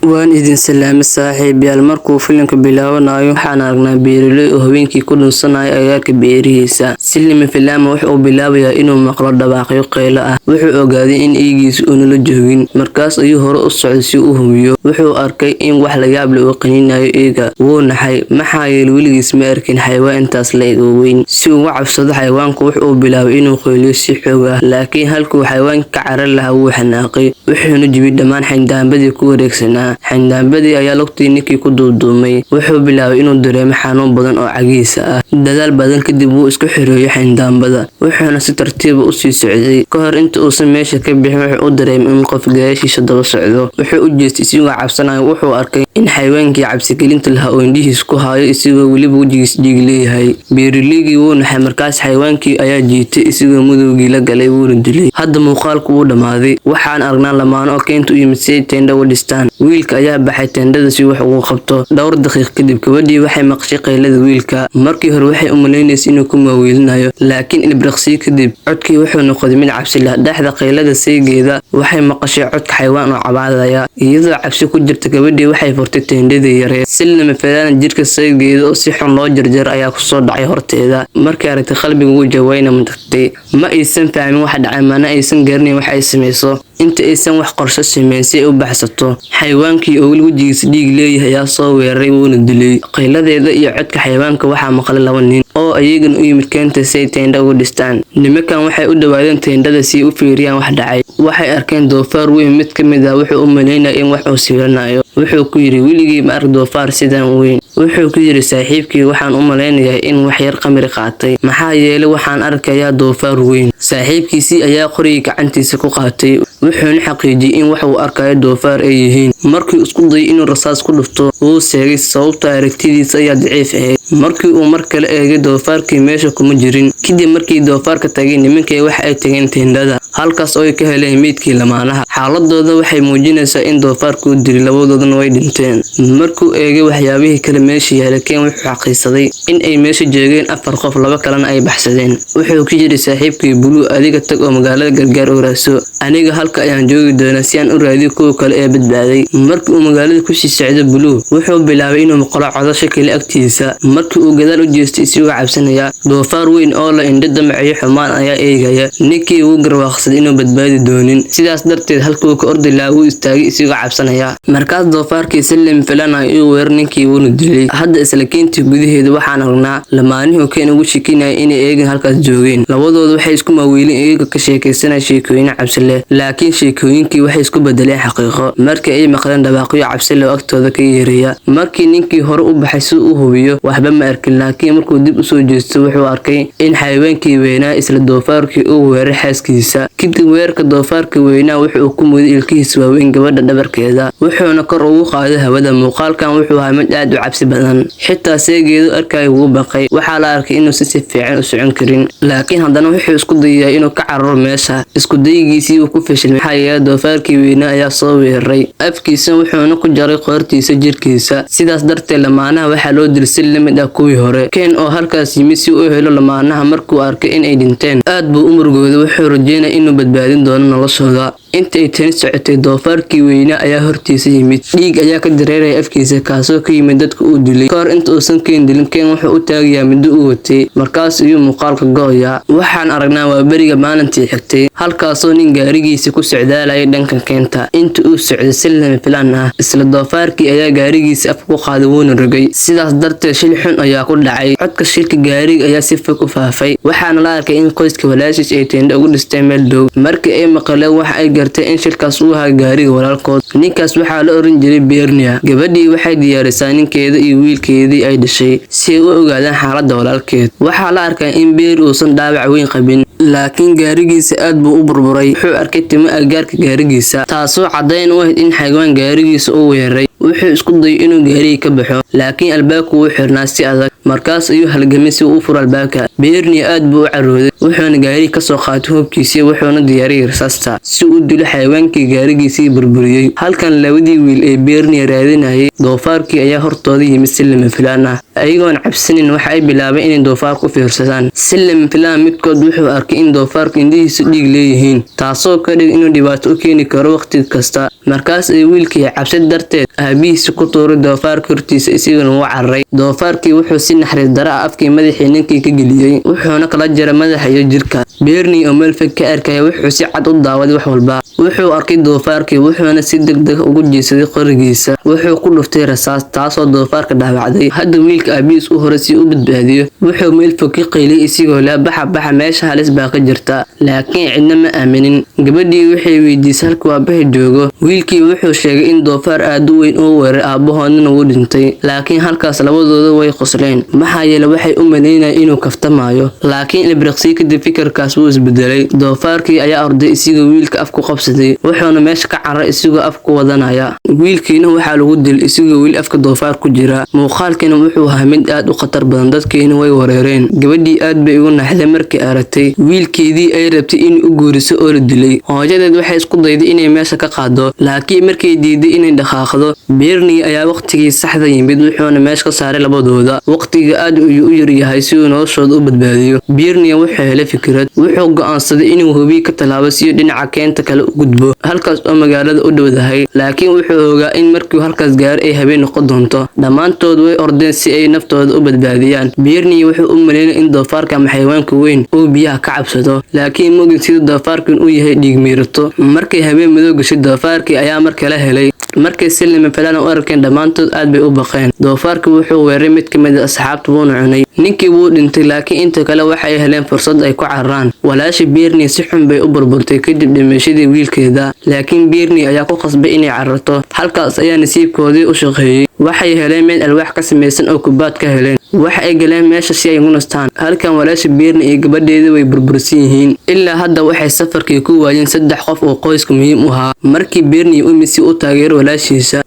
waan idin salaamay saaxiibayaal markuu filimka bilaabanayo waxaan aragnaa beeraley oo haweenkii ku dhunsanayo agagaarka beerihiisa. Silima filaama wuxuu bilaabayaa inuu maqlo dhawaaqyo qaylo ah. Wuxuu ogaaday in eegiisu aanu la joogin, markaas ayuu hore u socday si uu hubiyo. Wuxuu arkay in wax la yaab leh uu qaninayo eega. Wuu naxay, maxaa yeelay weligiis ma arkin xayawaan intaas le'eg oo weyn. Si uu uga cabsado xayawaanku wuxuu bilaabay inuu qayliyo si xoog ah, laakiin halkuu xayawaanka ka carar lahaa wuu xanaaqay. Wuxuuna jebiyay dhammaan xayndaabadii ku wareegsanaa. xayndaabadii ayaa lugtii ninkii ku duuduumay. Wuxuu bilaabay inuu dareemo xanuun badan oo cagiisa ah. Dadaal badan kadib wuu isku xireeyay xayndaabada, wuxuuna si tartiib ah u sii socday. Ka hor inta uusan meesha ka bixin wuxuu u dareemay in qof gadaashiisa daba socdo. Wuxuu u jeestay isagoo cabsanaya. Wuxuu arkay in xayawaankii cabsigelinta lahaa oo indhihiisa ku hayo isagoo weliba wejigiisa dhiig leeyahay. Beeraleygii wuu naxay, markaas xayawaankii ayaa jiitay isagoo madowgii la galay wuuna dilay. Hadda muuqaalku wuu dhammaaday. Waxaan aragnaa lamaano oo keenta u yimid si ay teendho uga dhistaan. Wiilka ayaa baxay teendhada si wax ugu qabto. Dhowr daqiiqo kadib gabadhii waxay maqashay qaylada wiilka. Markii hore waxay u maleynaysay inuu ku maaweelinayo, laakiin ilbiriqsi kadib codkii wuxuu noqday mid cabsi leh. Dhexda qaylada saygeeda waxay maqashay codka xayawaan oo cabaadaya. Iyadoo cabsi ku jirta gabadhii waxay furtay teendhadii yareed. Silima filaana jirka saygeeda oo si xun loo jarjar ayaa ku soo dhacay horteeda. Markay aragtay qalbiga wuu jawayna matagtay. Ma aysan fahmin waxa dhacay, mana aysan garanayn wax ay samayso. Inta aysan wax qorshe sameyn si ay u baxsato, xayawaankii oo weli wejigiisa dhiig leeyahay ayaa soo weeraray wuuna dilay. Qayladeeda iyo codka xayawaanka waxaa maqlay laba nin oo ayagana u yimid keenta si ay teendho uga dhistaan. Nimankan waxay u dhawaadeen teendhada si ay u fiiriyaan wax dhacay. Waxay arkeen doofaar weyn. Mid ka mid ah wuxuu u maleynayay in wax uu sawiranayo. Wuxuu ku yiri, weligii ma arag doofaar sidan weyn. Wuxuu ku yiri saaxiibkii, waxaan u maleynayaa in wax yar qamri qaatay, maxaa yeelay waxaan arkayaa doofaar weyn. Saaxiibkiisii ayaa qorigii gacantiisa ku qaatay, wuxuuna xaqiijiyay in wax uu arkayo doofaar ay yihiin. Markii isku dayay inuu rasaas ku dhufto, wuu seegay sababtoo aragtidiisa ayaa daciif ahayd. Markii uu mar kale eegay, doofaarkii meesha kuma jirin. Kadib markii doofaarka tagay, nimankii waxa ay tageen teendhada, halkaas oo ay ka heleen meydkii lamaanaha. Xaaladooda waxay muujinaysaa in doofaarku dilay, labadoodana way dhinteen. Markuu eegay waxyaabihii kale meesha yaalay, Ken wuxuu xaqiiqsaday in ay meesha joogeen 4 qof, 2 kalena ay baxsadeen. Wuxuu ku yiri saaxiibkii Blue, adiga tag oo magaalada gargaar u raadso. Aniga halka ayaan joogi doonaa si aan u raadiyo kuwa kale ee badbaaday. Markii uu magaalada ku sii socday, Blue wuxuu bilaabay inuu maqlo codasho kale agtiisa. Markii uu gadaal u jeestay isagoo cabsanaya, doofaar weyn oo la indho damaciyo xumaan ayaa eegaya. Ninkii wuu garwaaqsaday inuu badbaadi doonin, sidaas darteed halkuu ka ordi lahaa wuu istaagay isagoo cabsanaya. Markaas doofaarkii Silima filaana uu weerar ninkii wuuna dilay. Hadda isla keentii gudaheeda waxaan aragnaa lamaanihii oo Ken ugu shakinaya inay eegan halkaas joogeen. Labadoodu waxay isku maaweelin iyaga ka sheekaysanaya sheekooyin cabsi leh, laakiin sheekooyinkii waxay isku bedeleen xaqiiqo markii ay maqleen dhawaaqyo cabsi leh oo agtooda ka yeeraya. Markii ninkii hore u baxay si uu hubiyo, waxba ma arkin, laakiin markuu dib u soo jeestay wuxuu arkay in xayawaankii weynaa isla doofaarkii uu weeraray xaaskiisa. Kadib weerarka, doofaarkii weynaa wuxuu ku muday ilkihiisa waaweyn gabadha dhabarkeeda, wuxuuna kor ugu qaaday hawada. Muuqaalkan wuxuu ahaa mid aad u cabsi badan, xitaa saygeedu arkay wuu baqay. Waxaa la arkay inuu si fiican u socon karin, laakiin haddana wuxuu isku dayay inuu ka cararo meesha. Isku daygiisii wuu ku fashilmay, maxaa yeelay doofaarkii weynaa ayaa soo weeraray afkiisa, wuxuuna ku jaray qoortiisa jirkiisa. Sidaas darteed lamaanaha waxaa loo dilay si la mid ah kuwii hore. Ken oo halkaas yimid si uu u helo lamaanaha, markuu arkay in ay dhinteen aad buu u murugooday. Wuxuu rajeynayay inuu badbaadin doono noloshooda. Inta ay tani socotay, doofaarkii weynaa ayaa hortiisa yimid. Dhiig ayaa ka dareeraya afkiisa, kaasoo ka yimid dadka uu dilay. Ka hor inta uusan Ken dilin, Ken wuxuu u taagayaa middo uu watay, markaas ayuu muuqaalka go'ayaa. Waxaan aragnaa waa beriga maalintii xigtay, halkaasoo nin gaarigiisa ku socdaalayay dhanka keenta. Inta uu socday si lama filaan ah, isla doofaarkii ayaa gaarigiisa afka ku qaaday wuuna rogay. Sidaas darteed shil xun ayaa ku dhacay. Codka shilka gaariga ayaa si fog u faafay, waxaana la arkay in qoyska walaashiis ay teendho ugu dhisteen meel dhow. Markii ay maqleen, waxa ay gartay in shilkaas uu ahaa gaariga walaalkood. Ninkaas waxaa la oran jiray Bernia. Gabadhii waxay diyaarisaa ninkeeda iyo wiilkeedii ay dhashay si ay u ogaadaan xaaladda walaalkeed. Waxaa la arkay in Beer uusan dhaawac weyn qabin, laakiin gaarigiisa aad buu u burburay. Wuxuu arkay timo agagaarka gaarigiisa, taasoo caddayn u ahayd in xayawaan gaarigiisa uu weeraray. wuxuu isku dayay inuu gaariga ka baxo laakiin albaabku wuu xirnaa si adag markaas ayuu halgamay si uu u furo albaabka Bernie aad buu u carooday wuxuuna gaariga ka soo qaatay hubkiisa wuxuuna diyaariyay rasaasta si uu u dilo xayawaankii gaarigiisii burburiyay halkan labadii wiil ee Bernie raadinayay doofaarkii ayaa hortooda yimid si lama filaan ah ayagoon cabsanin waxa ay bilaabeen inay doofaarku u fiirsadaan si lama filaan midkood wuxuu arkay in doofaarku indhihiisu dhiig leeyihiin taasoo ka dhig inuu dhibaato u keeni karo waqti kasta markaas ay wiilkii cabsi darteed aabihiisa ku tuuray doofaarka hortiisa isaguna wuu cararay doofaarkii wuxuu si naxariis daro ah afkii madaxii ninkii ka geliyay wuxuuna kala jaray madaxa iyo jirka Bernie oo meel fog ka arkaya wuxuu si cad u daawaday wax walba wuxuu arkay doofaarkii wuxuuna si degdeg ugu jeesaday qorigiisa wuxuu ku dhuftay rasaas taasoo doofaarka dhaawacday hadda wiilka aabihiis u horay si u badbaadiyo wuxuu meel fog ka qaylay isagoo la baxa meesha halis baa ka jirta laakiin cidna ma aaminin gabadhii waxay weydiisay halka aabaha joogo wiilkii wuxuu sheegay in doofaar aad u weyn uu weeray aabahoodna uu dhintay laakiin halkaas labadooda way qosleen maxaa yeelay waxay u maleynayeen inuu kaftamayo laakiin ilbiriqsi kadib fikirkaas wuu isbedelay doofaarkii ayaa orday isagoo wiilka af ku qabsaday wuxuuna meesha ka cararay isagoo af ku wadanaya wiilkiina waxaa lagu dilay isagoo wiil afka doofaar ku jira muuqaalkiina wuxuu ahaa mid aad u khatar badan dadkiina way wareereen gabadhii aad bay ugu naxday markii aragtay wiilkeedii ay rabtay in u guuriso oo la dilay hooyadeed waxay isku dayday inay meesha ka qaado laakiin markay diiday inay dhaqaaqdo Bernie ayaa waqtigii saxda yimid wuxuuna meesha ka saaray labadooda waqtiga aad u yar yahay si uu noloshooda u badbaadiyo Bernie wuxuu helay fikrad wuxuu go'aansaday inuu hubi ka talaabo si dhinaca keenta kale u gudbo halkaas oo magaalada u dhowdahay laakiin wuxuu ogaa in markii halkaas gaar ay habeen noqon doonto dhamaantood way ordeen si ay naftooda u badbaadiyaan Bernie wuxuu u maleeyay in doofaarka ama xayawaanka weyn uu biyaha ka cabsado laakiin moogin sida doofaarkan uu yahay dhiig miirato markay habeen madow gashay doofaarkii ayaa markale helay markay si lama filaan u arkeen dhamaantood aad bay u baqeen doofaarkii wuxuu weeray mid ka mid ah asxaabta wuuna cunay ninkii wuu dhintay laakiin inta kale waxay heleen fursad ay ku cararaan walaashi Bernie si xun bay u burburtay kadib dhimashadii wiilkeeda laakiin Bernie ayaa ku qasbay inay cararto halkaas ayaa nasiibkoodii u shaqeeyay waxay heleen meel alwaax ka samaysan oo kubaad ka heleen waxa ay galeen meesha si ay ugu nastaan halkan walaashi Bernie iyo gabadheeda way burbursan yihiin ilaa hadda waxay safarkii ku waayeen 3 qof oo qoyska muhiim u ahaa markii Bernie uu misi u taageero walaashiisa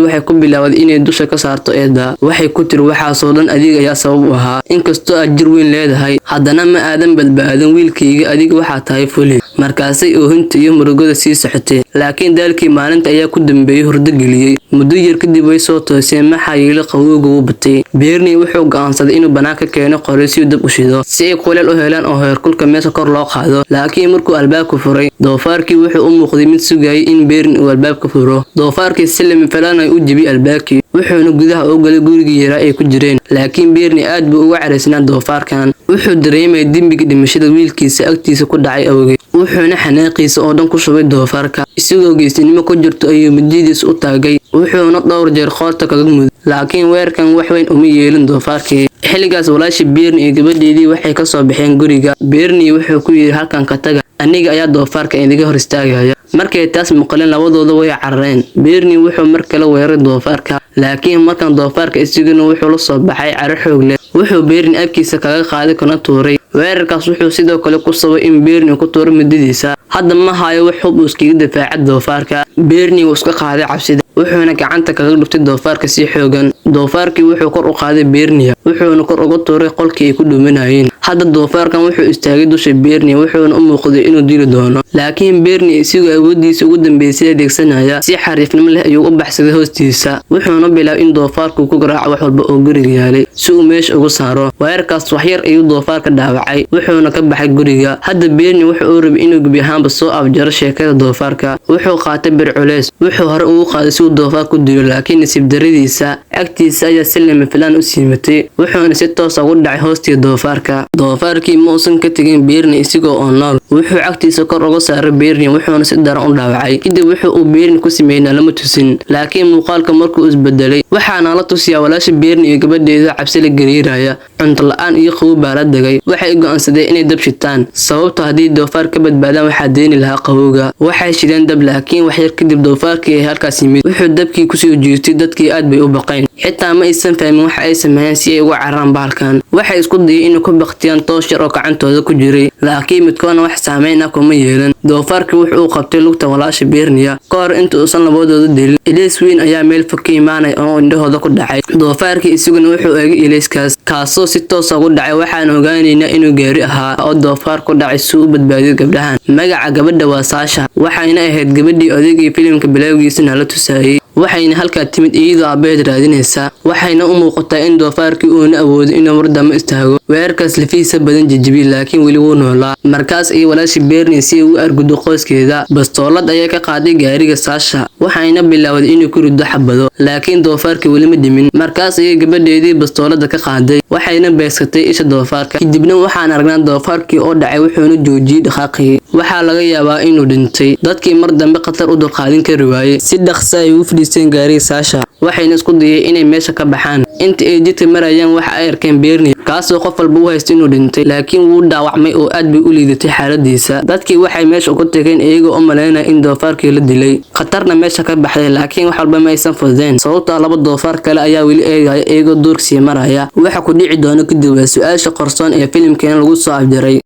waxay ku bilaawday inay dusha ka saarto eeda waxay ku tiri waxa soo dhan adiga ayaa sabab u ahaa inkastoo aad jir weyn leedahay haddana ma aadan badbaadan wiilkayga adiga waxa tahay fuli markaasay oohinta iyo murugada sii socotay laakiin daalkii maalinta ayaa ku dambeeyay hurdo geliyay muddo yar kadib way soo tooseen maxaa yeelay qabowga uu batay Bernie wuxuu go'aansaday inuu banaanka keeno qori si dab u shido si ay kuleel u helaan oo heerkulka meesha kor loo qaado laakiin markuu albaabku furay doofaarkii wuxuu u muuqday mid sugayay in Bernie uu albaabka furo doofaarkii si lama filaan ay u jibiyay albaabkii wuxuuna gudaha u galay gurigii yaraa ay ku jireen laakiin Bernie aad buu uga caraysnaa doofaarkan wuxuu dareemay dembiga dhimashada wiilkiisa agtiisa ku dhacay awgeed wuxuuna xanaaqiisa oo dhan ku shubay doofaarka isagoo geesinimo ku jirto ayuu mididiisa u taagay wuxuuna dhowr jeer qoorta kaga muday laakiin weerkan wax weyn uma yeelin doofaarkii xilligaas walaashi Bernie iyo gabadheedii waxay ka soo baxeen guriga Bernie wuxuu ku yiri halkan ka taga aniga ayaa doofaarka idiga hor istaagaya markay taas maqleen labadooda way carareen Bernie wuxuu mar kale weeray doofaarka laakiin markan doofaarka isaguna wuxuu la soo baxay caro xoog leh wuxuu Bernie afkiisa kaga qaaday kana tuuray weerarkaas wuxuu sidoo kale ku sabay in Bernie ku tuuro midadiisa hadda ma hayo wax hub iskaga difaaca doofaarka Bernie wuu iska qaaday cabsida wuxuuna gacanta kaga dhuftay doofaarka si xoogan doofaarkii wuxuu kor u qaaday Bernie wuxuuna kor uga tuuray qolkii ay ku dhuumanayeen hadda doofaarkan wuxuu istaagay dusha Bernie wuxuuna u muuqday inuu dili doono laakiin Bernie isagoo awoodiisa ugu dambeysay adeegsanaya si xariifnimo leh ayuu u baxsaday hoostiisa wuxuuna bilaabay in doofaarku ku garaaco wax walba oo guriga yaalay si uu meesha uga saaro weerarkaas wax yar ayuu doofaarka dhaawacay wuxuuna ka baxay guriga hadda Bernie wuxuu u rabay inuu gebi ahaanba soo afjaro sheekada doofaarka wuxuu qaatay bir culeys wuxuu hore ugu qaaday si uu doofaar ku dilo laakiin nasiib daradiisa agtiisa ayaa si lama filaan u siimatay wuxuuna si toos ah ugu dhacay hoostii doofaarkii ma uusan ka tagin Bernie isagoo oo nool wuxuu agtiisa kor uga saaray Bernie wuxuuna si daran u dhaawacay kadib wuxuu uu Bernie ku sameeyay lama tusin laakiin muuqaalka markuu isbedelay waxaana la tusiyaa walaashi Bernie iyo gabadheeda cabsi la gariiraya cunto la'aan iyo qabow baa la dagay waxay go'aansadeen inay dab shitaan sababtoo haddii doofaar ka badbaadaan waxaa deeni lahaa qabowga waxay shideen dab laakiin wax yar kadib doofaarkii ay halkaas yimid wuxuu dabkii ku soo jiirtay dadkii aad bay u baqeen xitaa ma aysan fahmin waxa ay sameeyeen si ay uga cararaan bahalkan. waxay isku dayeen inay ku baqtiyaan toosh yar oo gacantooda ku jiray, laakiin midkoodna wax saameyn ah kuma yeelan. doofaarkii wuxuu qabtay lugta walaasha Bernia ka hor inta uusan labadooda dilin. Ilays weyn ayaa meel fog ka imaanaya oo indhahooda ku dhacay. doofaarkii isaguna wuxuu eegay ilayskaas, kaasoo si toos ah ugu dhacay. waxaan ogaanaynaa inuu geeri ahaa oo doofaar ku dhacay si uu u badbaadiyo gabdhahan. magaca gabadha waa Sasha, waxayna ahayd gabadhii odaygii filimka bilowgiisana la tusayay. waxayna halkaa timid iyadoo aabaheed raadinaysa. waxayna u muuqataa in doofaarkii uuna awoodo inuu mar dambe istaago. weerarkaas lafihiisa badan jijibiyey, laakiin weli wuu noolaa. markaas ay walaashii Bernia si ugu argudo qoyskeeda. bastoolad ayaa ka qaaday gaariga Sasha, waxayna bilowday inuu ku rido xabado, laakiin doofaarkii weli ma dhimin. markaas ayay gabadheedii bastoolada ka qaaday, waxayna beegsatay isha doofaarka. kadibna waxaan aragnaa doofaarkii oo dhacay, wuxuuna joojiyey dhaqaaqii. waxaa laga yaabaa inuu dhintay. dadkii mar dambe khatar u dulqaadin kari waayey. si dhaqso ay u fadhiisteen gaariga Sasha, waxayna isku dayeen inay meesha ka baxaan. inta ay jidka marayaan waxa ay arkeen Bernia, kaasoo qof walba u haysta inuu dhintay, laakiin wuu dhaawacmay oo aad bay u liidatay xaaladiisa. dadkii waxay meesha uga tageen iyagoo u maleynaya in doofaarkii la dilay. khatarna meesha ka baxday, laakiin wax walba ma aysan fududeen, sababtoo laba doofaar kale ayaa weli eegaya iyagoo duurka sii maraya. waxa ku dhici doona kadib waa su'aasha qarsoon ee filimkeena lagu soo afjaray.